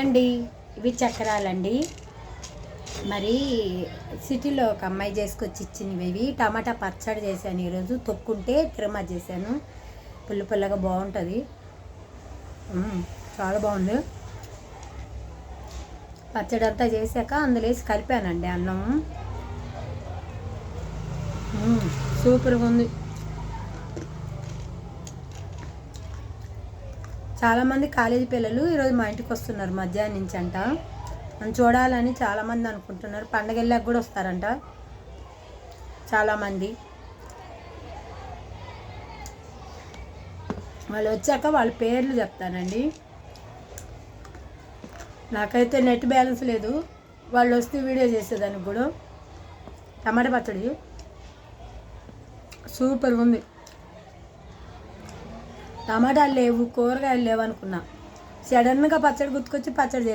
అండి ఇవి చక్రాలండి. మరి సిటీలో ఒక అమ్మాయి చేసుకొచ్చి ఇచ్చినవి ఇవి. టమాటా పచ్చడి చేశాను ఈరోజు. తొక్కుంటే తిరుమ చేశాను. పుల్ల పుల్లగా బాగుంటుంది. చాలా బాగుంది. పచ్చడి అంతా చేశాక అందులో వేసి కలిపానండి అన్నం. సూపర్గా ఉంది. చాలామంది కాలేజీ పిల్లలు ఈరోజు మా ఇంటికి వస్తున్నారు మధ్యాహ్నం నుంచి అంట. నన్ను చూడాలని చాలామంది అనుకుంటున్నారు. పండగ వెళ్ళాక కూడా వస్తారంట చాలామంది. వాళ్ళు వచ్చాక వాళ్ళ పేర్లు చెప్తానండి. నాకైతే నెట్ బ్యాలెన్స్ లేదు. వాళ్ళు వస్తే వీడియో చేసేదానికి కూడా. టమాటా పచ్చడి సూపర్గా ఉంది. టమాటాలు లేవు, కూరగాయలు లేవు అనుకున్నా. సడన్గా పచ్చడి గుర్తుకొచ్చి పచ్చడి